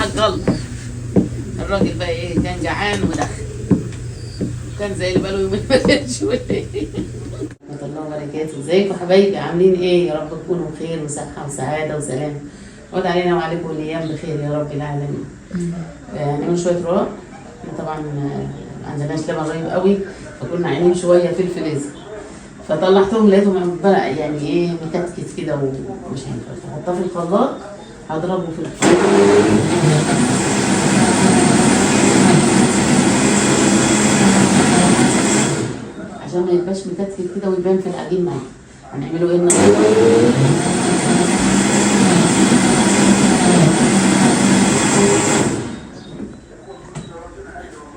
حاج الله. الراجل بقى ايه كان جعان ودخل، كان زي اللي بقاله يومين ما كانش ولا ايه. ورحمة الله وبركاته. ازيكم حبايبي، عاملين ايه؟ يا رب تكونوا بخير وصحة وسعادة وسلام. وعد علينا وعليكم الايام بخير يا رب العالمين. هنعمل شوية رقاق. طبعا ما عندناش لبن رهيب قوي، فكنا عاينين شوية في الفريزر، فطلعتهم لقيتهم بقى يعني ايه مكتكت كده ومش هينفع، فحطها في الخلاط هضربه في الخلاط عشان ما يبقاش مكتكت كده ويبان في العجين معايا. هنعمله ايه النهارده؟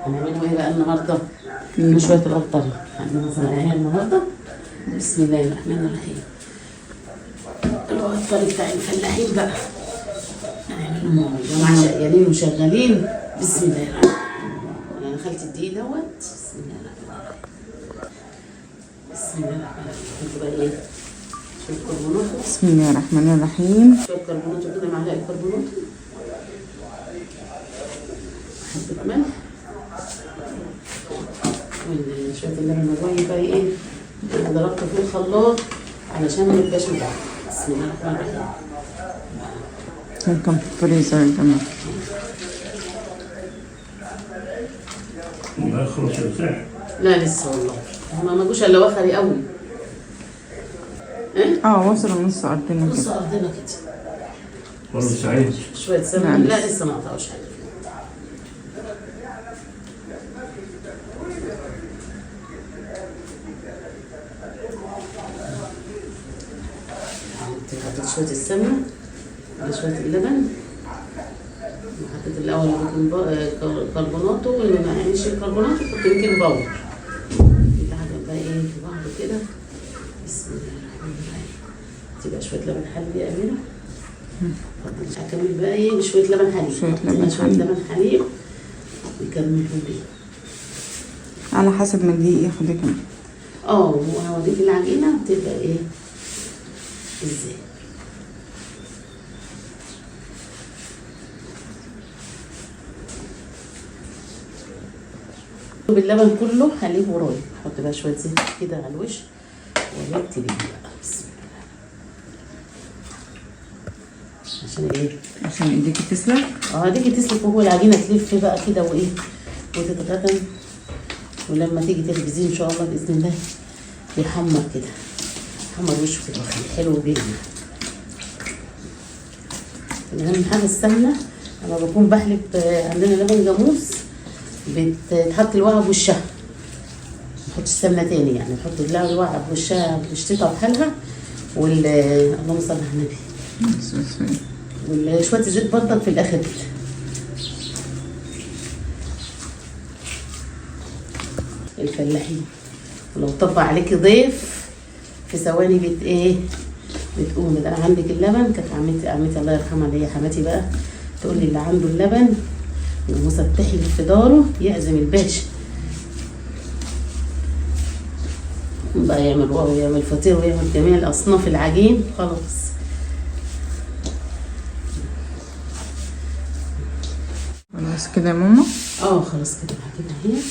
هنعمله ايه بقى النهارده؟ شويه القطري. عندنا صناعيه النهارده. بسم الله الرحمن الرحيم. القطري بتاع الفلاحين بقى. هنعمله جماعه شقيانين وشغالين. بسم الله الرحمن الرحيم. انا دخلت الدقيق دوت. بسم الله الرحمن الرحيم. بسم الله الرحمن الرحيم. انتوا بقى ايه؟ شويه كربونات. بسم الله الرحمن الرحيم. شويه كربونات وكده، معلقه كربونات. حبه ملح. شويه اللبن الرايب بقى ايه؟ انا ضربته في الخلاط علشان ما يبقاش مدعك. بسم الله الرحمن الرحيم. ممكن في الفريزر كمان. ما يخلص السحر. لا لسه والله، هما ما جوش الا وخري قوي. وصلوا نص ارضنا نص كده. ارضنا كده. والله سعيد. شويه سمنه. لا لسه ما قطعوش حاجه. حطيت شويه السمنه على شويه اللبن، وحطيت الاول كربوناتو، واللي ما يعملش الكربوناتو كنت يمكن باور. لحد بقى ايه في بعضه كده. بسم الله الرحمن الرحيم. تبقى شويه لبن حليب يا اميره. هكمل بقى ايه بشويه لبن حليب. شويه لبن حليب نكملهم بيه على حسب ما الدقيق ياخد كمان. وهوريك العجينه بتبقى ايه ازاي. باللبن كله حليب ورايب. احط بقى شويه زيت كده على الوش وابتدي بقى. بسم الله. عشان ايه؟ عشان ايديكي تسلق. ايديكي تسلق، وهو العجينه تلف بقى كده وايه وتتغدم، ولما تيجي تخبزيه ان شاء الله باذن الله يحمر كده، يحمر وشه كده حلو وبيلمع. اهم حاجه السمنه. لما بكون بحلب عندنا لبن جاموس بتحط الوعاء بوشها، ما نحطش سمنه تاني، يعني نحط الوعاء بوشها بشتيتها بحالها، اللهم صل على النبي، وشويه زيت برضك في الاخر كده. الفلاحين ولو طبق عليكي ضيف في ثواني بتقوم. انا عندك اللبن، كانت عمتي الله يرحمها اللي هي حماتي بقى تقول لي اللي عنده اللبن جاموسه بتحلب في داره يعزم الباشا بقى، يعمل واو ويعمل فطير ويعمل جميع الاصناف العجين. خلاص خلاص كده يا ماما. خلاص كده العجينه اهي.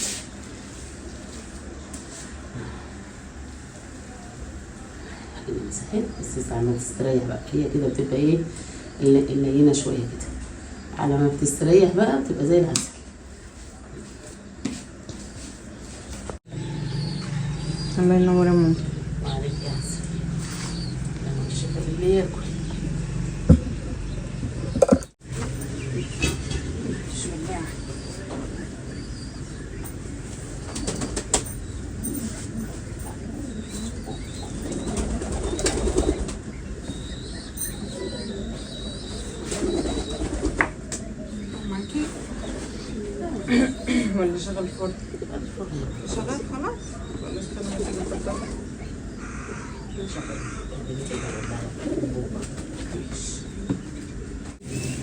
مسحت بس ساعة ما تستريح بقى، هي كده بتبقى ايه اللينه شويه كده. على ما بتستريح بقى بتبقى زي العسل. الله ينور يا ماما. وعليك يا عسل. لما الشفا اللي ياكل. ولا شغل الفرن؟ شغال خلاص ولا استنى تيجي تفضل؟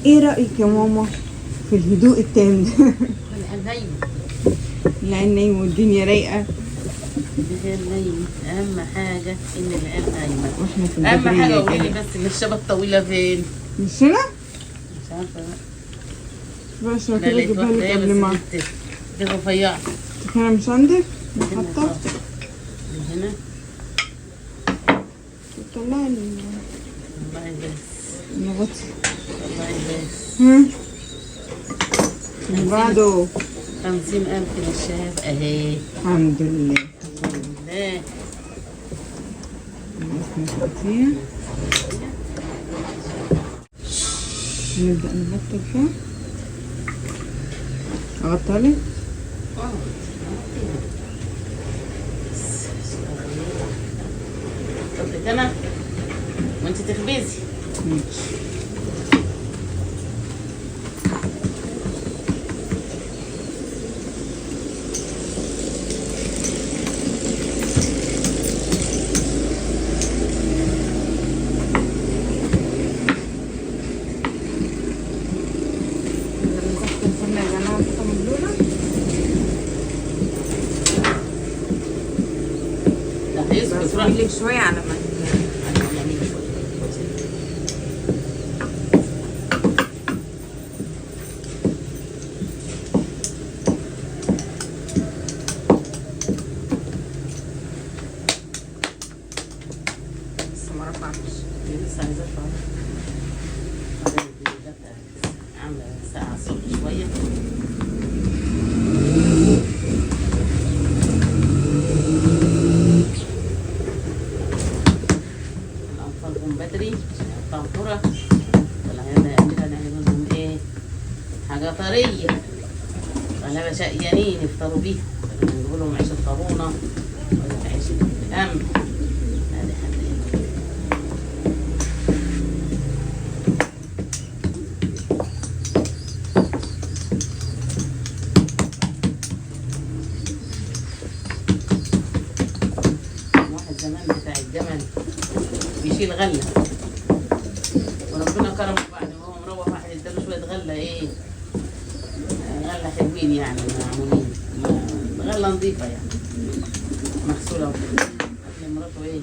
ايه رأيك يا ماما في الهدوء التام ده؟ العين نايمة. العين نايمة والدنيا رايقة. العين نايمة، أهم حاجة إن العين نايمة. واحنا في أهم حاجة البدرية قولي لي كده. بس إن الشبكة طويلة فين؟ مش هنا؟ مش عارفة بقى. بس لو انا كده لقيت اجيبها واحدة لك هي قبل ما بس دي رفيعة. هنا مش عندك هنا محطة؟ صح. هنا طلعي والله بس. النغطي. والله بس. اللي بعده 50,000 للشهاب اهي. الحمد لله. الحمد لله. نغطيها نبدأ نبطل فيها. أغطى لك؟ طب انا وانت تخبزي. ماشي. مسحت الفرن يا جماعة حتى مبلولة. لا هيسكت بس راح. لك شوية على ما لسه ما رفعتش. لسه عايزة ارفع. عاملة ساعة الصبح شوية. نوصلهم بدري عشان يقطعوا ذرة. ولا نعمل لهم ايه؟ حاجة طرية. غلابة شقيانين يفطروا بيها. نجيب لهم عيش الطابونة ولا عيش القمح. هذه حاجة. واحد زمان بتاع الجمل بيشيل غلة، وربنا كرمه بعد ما هو مروح واحد اداله شوية غلة ايه، غلة حلوين يعني معمولين، غلة نظيفة يعني مغسولة وكده. قال لمراته ايه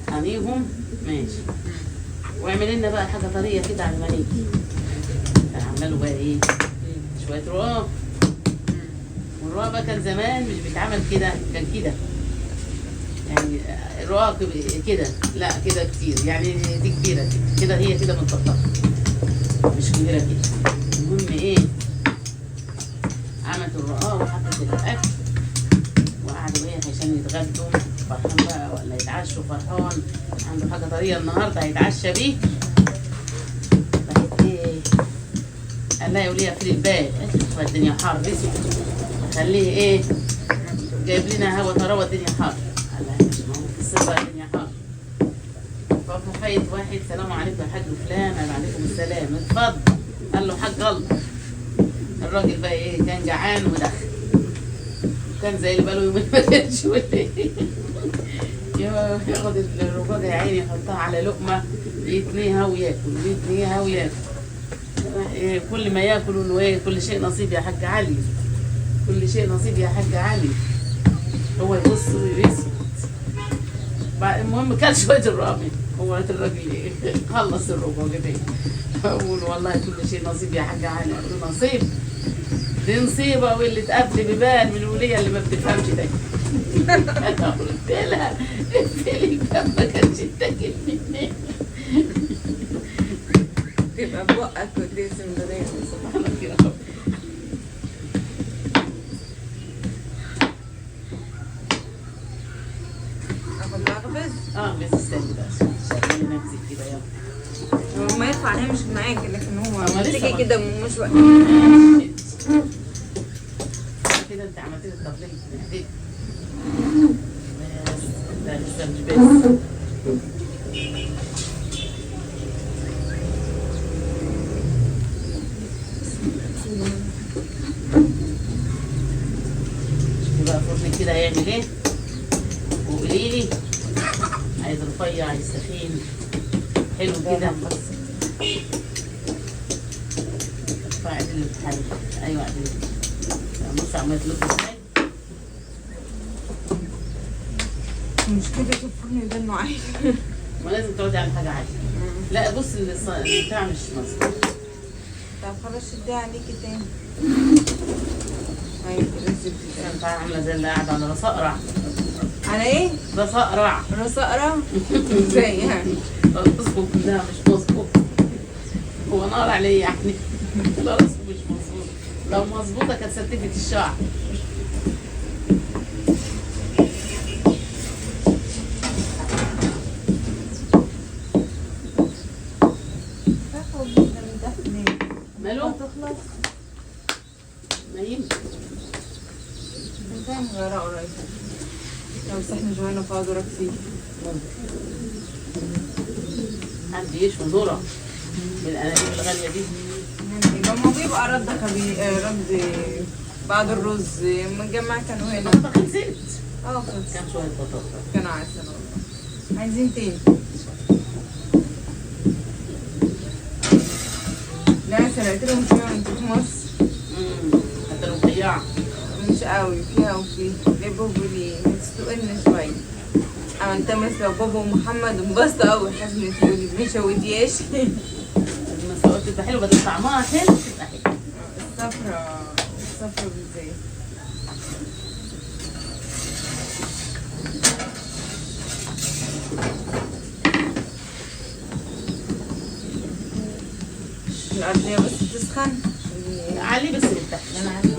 اطحنيهم ماشي، واعمل لنا بقى حاجة طرية كده على ما نيجي. كان عامله له بقى ايه شوية رقاق. والرقاق بقى كان زمان مش بيتعمل كده، كان كده يعني الرقاق كده، لا كده كتير يعني، دي كبيرة كده، كده هي كده متطبقة مش كبيرة كده. المهم ايه عملت الرقاق وحطت الأكل وقعدوا ايه عشان يتغدوا. فرحان بقى ولا يتعشوا فرحان، عنده حاجة طرية النهاردة هيتعشى بيه. راحت ايه قال لها يا وليه قفلي الباب. قالت له الدنيا حر رزق خليه ايه جايب لنا هوا طراوة الدنيا حر. قال لها ماشي ما هو في الصيف بقى الدنيا حر. ففحيت واحد سلام عليكم يا حاج فلان. قال عليكم السلام اتفضل. قال له حاج الله. الراجل بقى ايه كان جعان ودخل، كان زي اللي بقاله يومين ما كانش ولا ايه. ياخد الرقاقة يا عيني يحطها على لقمة يتنيها وياكل ويتنيها وياكل. إيه كل ما ياكل انه ايه كل شيء نصيب يا حاج علي، كل شيء نصيب يا حاج علي. هو يبص ويسكت. المهم كان شوية الرامي. هو الراجل ايه خلص الرقاقة تاني. اقول والله كل شيء نصيب يا حاج علي. اقول له نصيب دي نصيبة واللي تقابلي بيبان من الولية اللي ما بتفهمش ده. انا قلت لها اقفلي الباب ما كانش تاكل مني. تبقى بوقك وتقسم الدنيا. سبحانك يا رب. اخد اخبز. بس استني بقى شغلي نفسك كده يلا. هو ما يرفع عليها مش معاك، لكن هو هو لسه تيجي ما- كده مش وقت. كده انت عملت لي التقليد بس لا لسه مش بس. شوفي بقى فرنك كده هيعمل ايه وقولي لي عايز رفيع عايز تخين حلو كده. ارفعي عدل الحل. ايوه عدل. بص عملت لكم ازاي. مشكلة الفرن ده انه عالي. ما لازم تقعدي على حاجه عاليه. لا بص البتاع مش مظبوط. طب خلاص شديها عليكي تاني. ايوه رزق كده. انت عامله زي اللي قاعده على راس اقرع. على ايه؟ راس اقرع. راس اقرا؟ ازاي يعني؟ راسه كلها مش مظبوط. هو نار عليه يعني. لا راسه مش مظبوط. لو مظبوطه كانت ستفت الشعر. تاخد من ده ليه؟ ماله؟ هتخلص؟ نايم. ازاي مغيرة قريب؟ لو بس احنا جوانا فاضورة كتير. حد يشوي ذره بالانابيب الغاليه دي. لما بيبقى رد رد بعد الرز مجمع كانوا هنا. البطاطا خلصت. خلص. كان شويه بطاطا. كانوا عسل والله. عايزين تاني. لا سرقت لهم فيها وانت في مصر. حتى لو ضيعت. مش قوي فيها وفيه. ليه بابا ليه؟ تسلقني شوية. عملتها مثل بابا ومحمد انبسطوا قوي. حزمة تقولي ما شويتياش. المسلوقات بتبقى حلوه بدل طعمها حلو بتبقى حلوه. الصفرة بالزيت. الأرضية بس تسخن. علي بس يفتح. أنا عارفة.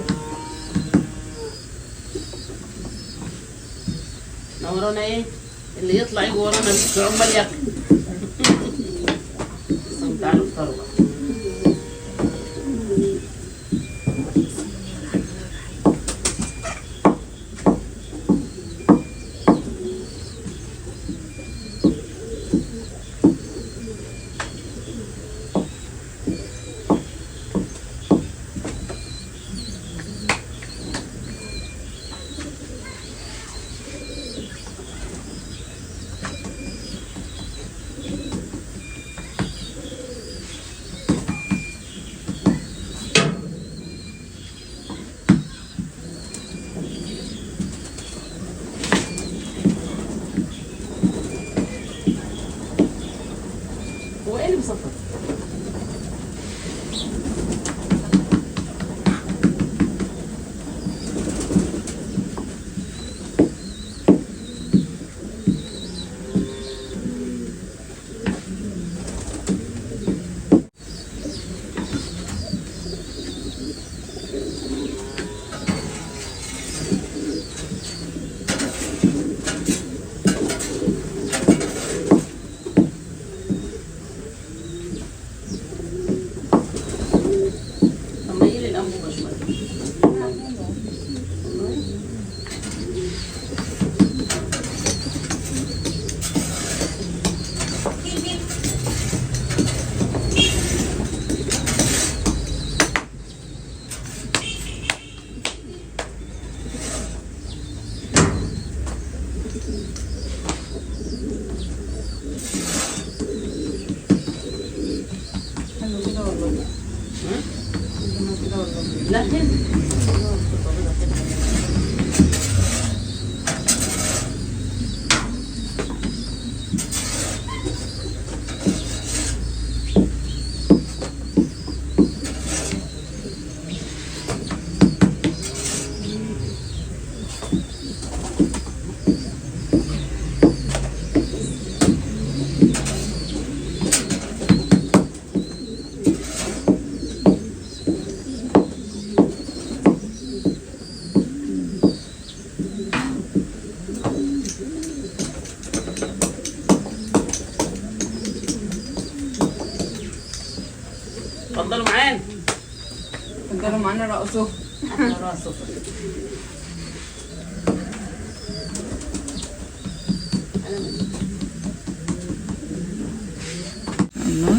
ورانا ايه؟ اللي يطلع يجي ورانا عمال ياكل. بس تعالوا افطروا بقى. هو ايه اللي مصفر؟ طب ما يجي الانبوبه شويه. حلو كده والله. حلو كده والله. لا حلو. اتفضلوا معانا. اتفضلوا معانا رقصوا. احنا راسه. الله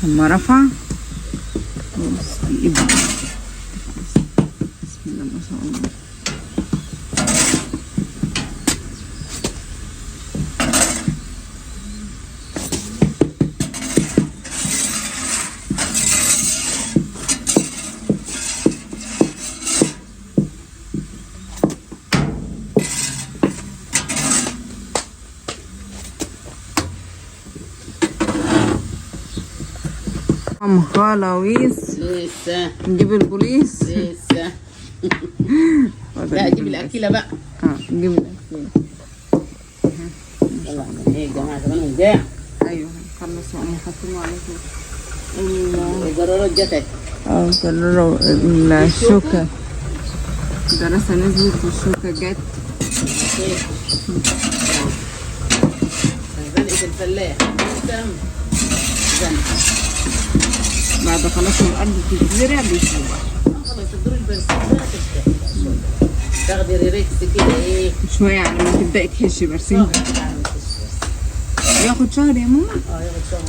لما رفع بص بإيده. بسم الله ما شاء الله. خلاويص. لسه نجيب البوليس. لسه. لا جيب الاكيله بقى. نجيب الاكيله. يلا ايه يا جماعه زمانهم جاع. ايوه خلصوا هم حاطينه على طول. الجرارات جاتك. قرروا الشوكه. الدراسه نزلت والشوكه جت. زنقة الفلاح. زنقة. بعد خلاص ما الارض تتزرع بيشوفوا بقى. خلاص الدور البرسيم تاخدي ريريكس كده ايه شويه على ما تبداي تهشي برسيم. ياخد شهر يا ماما؟ ياخد شهر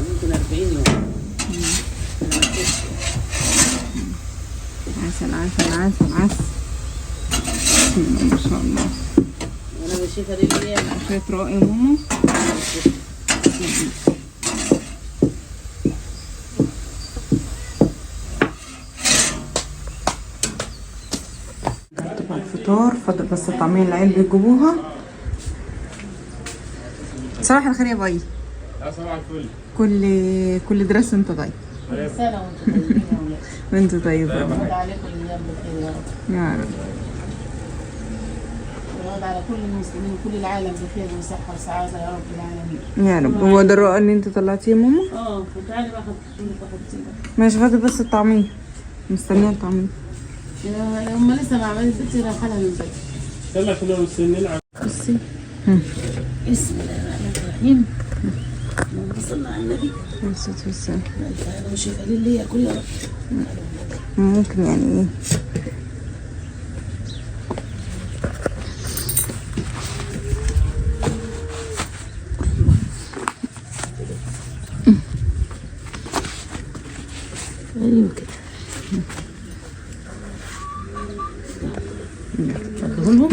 ممكن 40 يوم. عسل عسل عسل عسل. ما شاء الله. انا بشوفها دي اللي هي شويه رق يا ماما. الفطار فاضل بس الطعمية اللي العيال بيجيبوها. صباح الخير يا باي. صباح الفل. كل دراسة انت طيب. كل سنه وانتم طيبين يا ولاد. وانت طيب يا رب. يعود عليكم الايام بخير يا رب. يا رب. ويعود على كل المسلمين وكل العالم بخير وصحه وسعاده يا رب العالمين. يا رب. هو ده الرق اللي انت طلعتيه يا ماما؟ وتعالي بقى خدتي. ماشي فاضل بس الطعمية. مستنية الطعمية. هم لسه ما عملت بنتي رايحه لها من بدري. يلا كنا مستنيين نلعب. بصي. بسم الله الرحمن الرحيم. اللهم صل على النبي. انا مش قليل لي ياكل يا رب. ممكن يعني ايه. ايوه كده.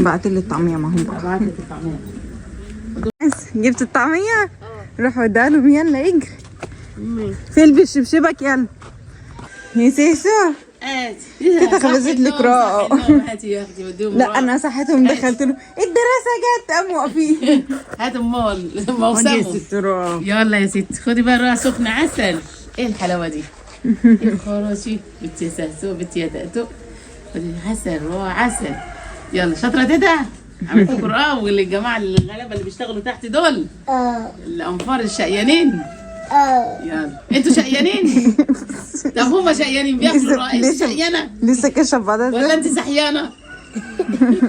بعتلي الطعمية معهم بقى. بعت لك الطعميه. جبت الطعمية؟ روح وديها لهم يلا اجري. فين شبشبك يلا. يا سيسو. تيتا خبزت لك رقاق. هاتي يا اختي وديهم. لا انا صحيتهم دخلت له الدراسة جت قاموا واقفين. هات امال يا موسمه. ست رقاق. يلا يا ست خدي بقى رقاق سخن عسل. ايه الحلاوه دي؟ يا خراشي بنتي يا سهسو بنتي يا تأتو. خدي عسل رقاق عسل. يلا شاطره تيتا. عملت لكم رقاق والجماعه الغلابه اللي بيشتغلوا تحت دول. الانفار الشقيانين. يلا انتوا شقيانين. طب هم شقيانين بياكلوا رقاق انت شقيانه لسه كشف بعدها. ولا انت صحيانه؟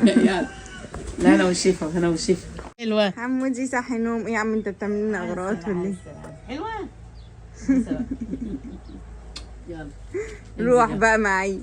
يلا. لا انا والشيفه انا والشيفه. حلوه. حمودي صحي نوم. ايه يا عم انت بتعمل لنا اغراض ولا ايه؟ حلوه. يلا روح بقى معي.